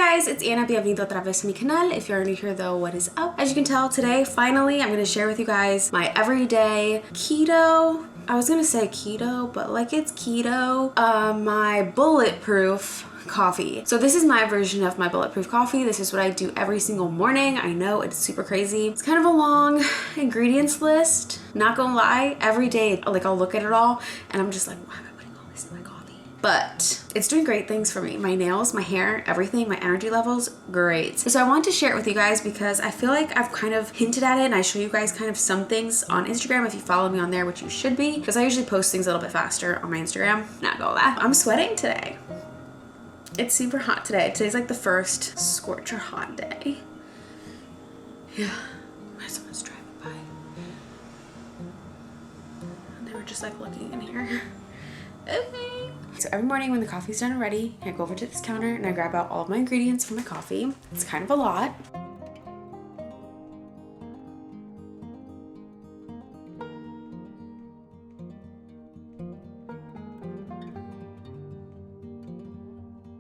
guys, it's Anna. Bienvenido otra vez a mi canal. If you're new here though, what is up? As you can tell today, finally, I'm going to share with you guys my everyday keto. I was going to say keto, but like it's keto. My Bulletproof coffee. So this is my version of my Bulletproof coffee. This is what I do every single morning. I know it's super crazy. It's kind of a long ingredients list. Not gonna lie, every day, like I'll look at it all and I'm just like, why am I putting all this in my coffee? But it's doing great things for me. My nails, my hair, everything, my energy levels, great. So I wanted to share it with you guys because I feel like I've kind of hinted at it and I show you guys kind of some things on Instagram if you follow me on there, which you should be, because I usually post things a little bit faster on my Instagram. Not gonna lie. I'm sweating today. It's super hot today. Today's like the first scorcher hot day. Yeah. Someone's driving by. They were just like looking in here. Okay. So every morning when the coffee's done and ready, I go over to this counter and I grab out all of my ingredients for my coffee. It's kind of a lot.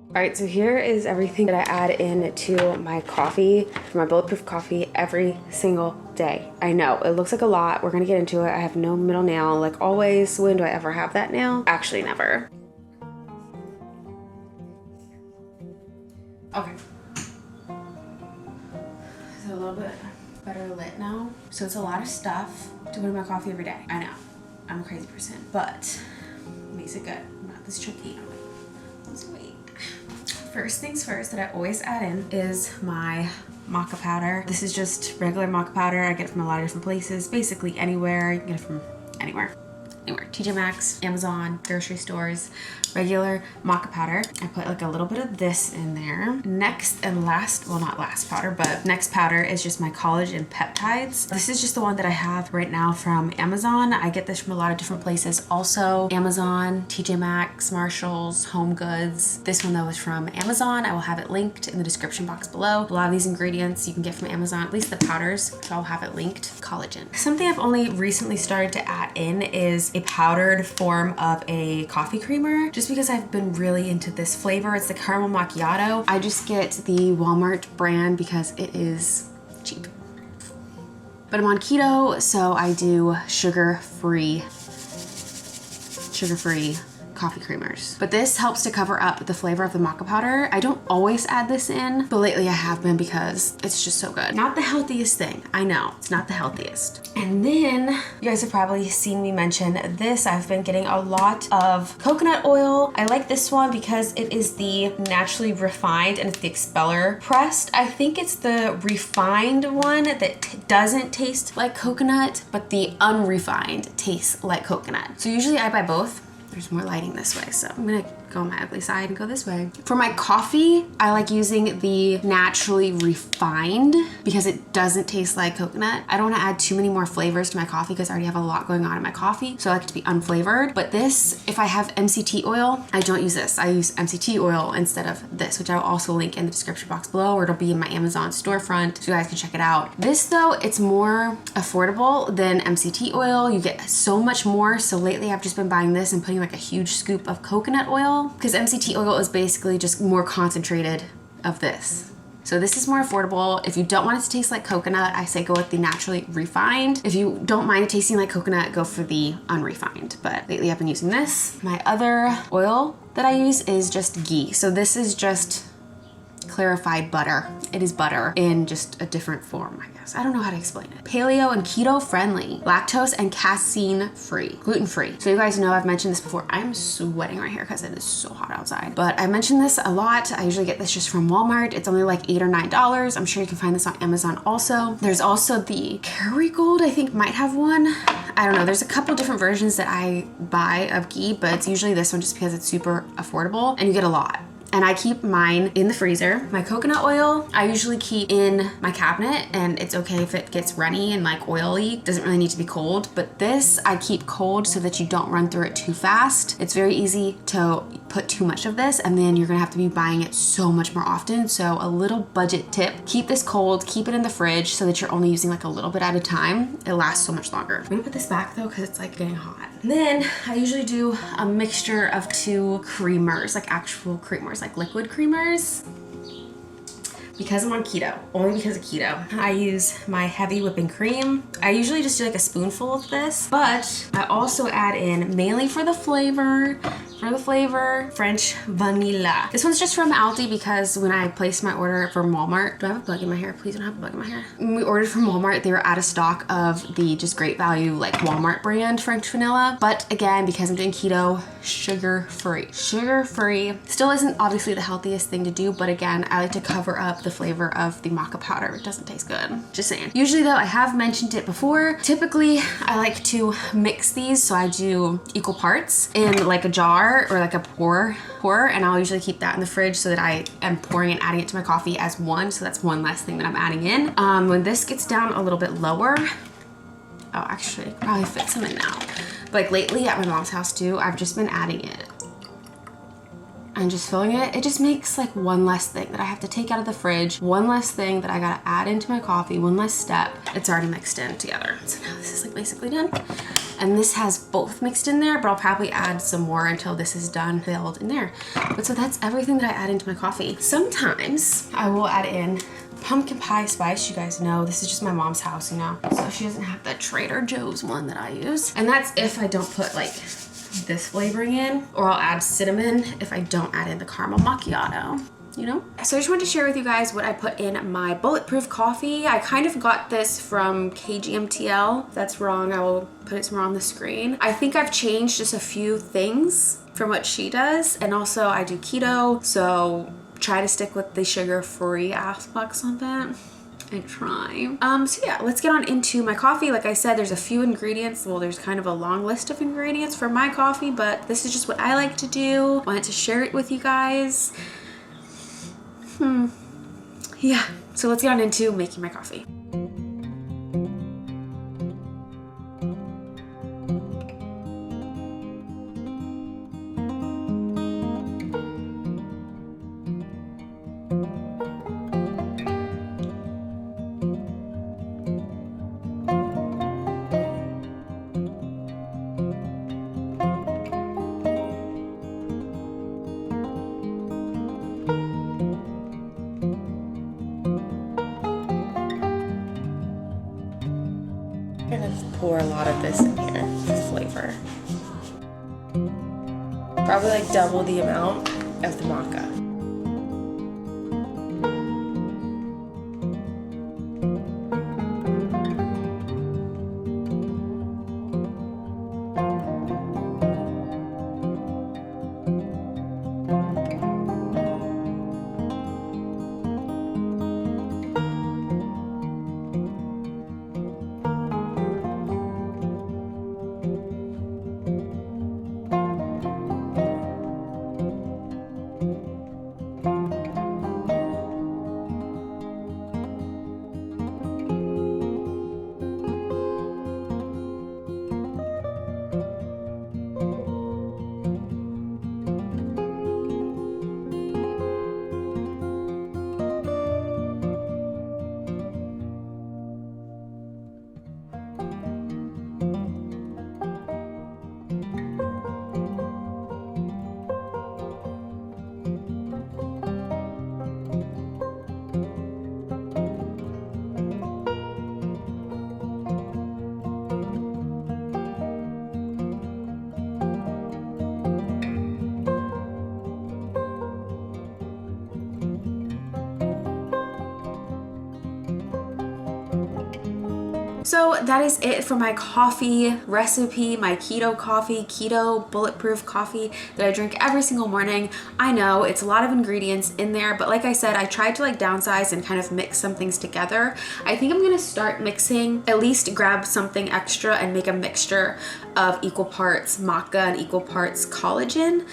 All right, so here is everything that I add in to my coffee, for my Bulletproof coffee every single day. I know, it looks like a lot. We're gonna get into it. I have no middle nail, like always. When do I ever have that nail? Actually, never. Okay. So a little bit better lit now. So it's a lot of stuff to put in my coffee every day. I know, I'm a crazy person, but it makes it good. I'm not this chunky. Let's wait. First things first that I always add in is my maca powder. This is just regular maca powder. I get it from a lot of different places, basically anywhere. You can get it from anywhere. TJ Maxx, Amazon, grocery stores, regular maca powder. I put like a little bit of this in there. Next and last, well not last powder, but next powder is just my collagen peptides. This is just the one that I have right now from Amazon. I get this from a lot of different places. Also Amazon, TJ Maxx, Marshalls, Home Goods. This one though is from Amazon. I will have it linked in the description box below. A lot of these ingredients you can get from Amazon, at least the powders, so I'll have it linked. Collagen. Something I've only recently started to add in is a powdered form of a coffee creamer, just because I've been really into this flavor. It's the caramel macchiato. I just get the Walmart brand because it is cheap. But I'm on keto, so I do sugar-free coffee creamers. But this helps to cover up the flavor of the maca powder. I don't always add this in, but lately I have been because it's just so good. Not the healthiest thing. I know, it's not the healthiest. And then you guys have probably seen me mention this. I've been getting a lot of coconut oil. I like this one because it is the naturally refined and it's the expeller pressed. I think it's the refined one that doesn't taste like coconut, but the unrefined tastes like coconut. So usually I buy both. There's more lighting this way, so I'm gonna go on my ugly side and go this way. For my coffee, I like using the naturally refined because it doesn't taste like coconut. I don't wanna add too many more flavors to my coffee because I already have a lot going on in my coffee, so I like it to be unflavored. But this, if I have MCT oil, I don't use this. I use MCT oil instead of this, which I will also link in the description box below, or it'll be in my Amazon storefront, so you guys can check it out. This though, it's more affordable than MCT oil. You get so much more, so lately I've just been buying this and putting like a huge scoop of coconut oil, because MCT oil is basically just more concentrated of this. So this is more affordable. If you don't want it to taste like coconut, I say go with the naturally refined. If you don't mind it tasting like coconut, go for the unrefined. But lately I've been using this. My other oil that I use is just ghee. So this is just clarified butter. It is butter in just a different form, I guess. I don't know how to explain it. Paleo and keto friendly, lactose and casein free, gluten free. So you guys know I've mentioned this before. I'm sweating right here because it is so hot outside. But I mentioned this a lot. I usually get this just from Walmart. It's only like $8 or $9. I'm sure you can find this on Amazon also. There's also the Kerrygold, I think might have one. I don't know. There's a couple different versions that I buy of ghee, but it's usually this one just because it's super affordable and you get a lot. And I keep mine in the freezer. My coconut oil, I usually keep in my cabinet, and it's okay if it gets runny and like oily. It doesn't really need to be cold, but this I keep cold so that you don't run through it too fast. It's very easy to put too much of this and then you're gonna have to be buying it so much more often. So a little budget tip, keep this cold, keep it in the fridge so that you're only using like a little bit at a time. It lasts so much longer. I'm gonna put this back though because it's like getting hot. And then I usually do a mixture of two creamers, like actual creamers, like liquid creamers. because I'm on keto, only because of keto, I use my heavy whipping cream. I usually just do like a spoonful of this, but I also add in, mainly for the flavor, French vanilla. This one's just from Aldi because when I placed my order from Walmart, do I have a bug in my hair? Please don't have a bug in my hair. When we ordered from Walmart, they were out of stock of the just great value, like Walmart brand French vanilla. But again, because I'm doing keto, sugar-free. Sugar-free. Still isn't obviously the healthiest thing to do, but again, I like to cover up the flavor of the maca powder. It doesn't taste good. Just saying. Usually though, I have mentioned it before, typically I like to mix these, so I do equal parts in like a jar or like a pour, and I'll usually keep that in the fridge so that I am pouring and adding it to my coffee as one, so that's one less thing that I'm adding in. When this gets down a little bit lower, oh, actually, I could probably fit some in now. But like lately at my mom's house too, I've just been adding it and just filling it. It just makes like one less thing that I have to take out of the fridge, one less thing that I gotta add into my coffee, one less step. It's already mixed in together. So now this is like basically done. And this has both mixed in there, but I'll probably add some more until this is done, filled in there. But so that's everything that I add into my coffee. Sometimes I will add in pumpkin pie spice. You guys know this is just my mom's house, you know, so she doesn't have the Trader Joe's one that I use. And that's if I don't put like this flavoring in, or I'll add cinnamon if I don't add in the caramel macchiato, you know? So I just wanted to share with you guys what I put in my Bulletproof coffee. I kind of got this from KGMTL. If that's wrong, I will put it somewhere on the screen. I think I've changed just a few things from what she does. And also I do keto, so try to stick with the sugar-free aspects of it. I try. So yeah, let's get on into my coffee. Like I said, there's a few ingredients. Well, there's kind of a long list of ingredients for my coffee, but this is just what I like to do. Wanted to share it with you guys. Yeah, so let's get on into making my coffee. I'm gonna pour a lot of this in here for flavor. Probably like double the amount of the maca. So that is it for my coffee recipe, my keto coffee, keto bulletproof coffee that I drink every single morning. I know it's a lot of ingredients in there, but like I said, I tried to like downsize and kind of mix some things together. I think I'm gonna start mixing, at least grab something extra and make a mixture of equal parts maca and equal parts collagen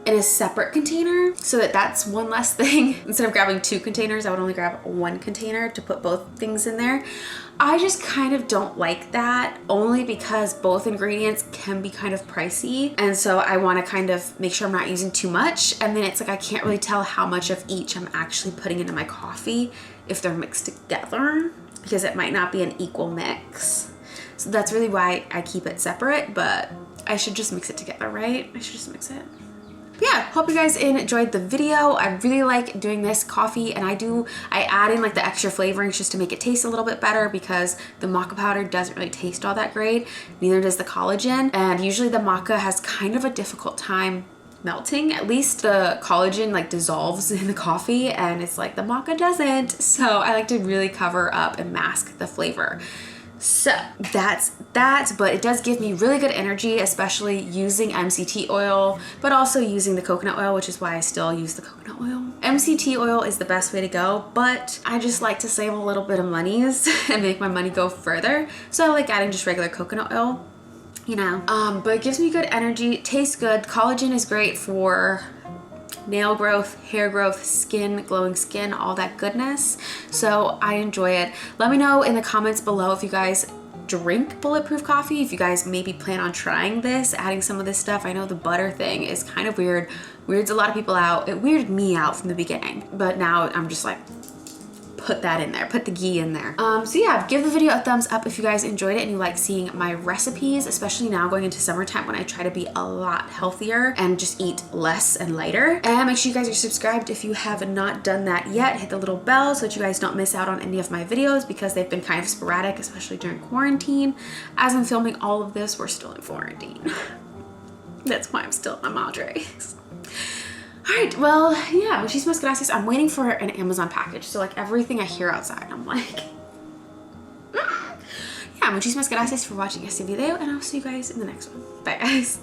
in a separate container, so that that's one less thing. Instead of grabbing 2 containers, I would only grab 1 container to put both things in there. I just kind of don't like that, only because both ingredients can be kind of pricey, and so I want to kind of make sure I'm not using too much, and then it's like I can't really tell how much of each I'm actually putting into my coffee if they're mixed together, because it might not be an equal mix. So that's really why I keep it separate, but I should just mix it together, right? I should just mix it. yeah, hope you guys enjoyed the video. I really like doing this coffee, and I add in like the extra flavorings just to make it taste a little bit better, because the maca powder doesn't really taste all that great. Neither does the collagen. And usually the maca has kind of a difficult time melting. At least the collagen like dissolves in the coffee, and it's like the maca doesn't. So I like to really cover up and mask the flavor. So that's that, but it does give me really good energy, especially using MCT oil, but also using the coconut oil, which is why I still use the coconut oil. MCT oil is the best way to go, but I just like to save a little bit of monies and make my money go further. So I like adding just regular coconut oil, you know, but it gives me good energy, tastes good. Collagen is great for nail growth, hair growth, skin, glowing skin, all that goodness. So I enjoy it. Let me know in the comments below if you guys drink Bulletproof coffee, if you guys maybe plan on trying this, adding some of this stuff. I know the butter thing is kind of weird, weirds a lot of people out. It weirded me out from the beginning, but now I'm just like, put that in there, put the ghee in there. So yeah, give the video a thumbs up if you guys enjoyed it and you like seeing my recipes, especially now going into summertime when I try to be a lot healthier and just eat less and lighter. And make sure you guys are subscribed if you have not done that yet. Hit the little bell so that you guys don't miss out on any of my videos, because they've been kind of sporadic, especially during quarantine. As I'm filming all of this, we're still in quarantine. That's why I'm still at my madres. All right, well, yeah, muchísimas gracias. I'm waiting for an Amazon package. So like everything I hear outside, I'm like, yeah, muchísimas gracias for watching este video, and I'll see you guys in the next one. Bye, guys.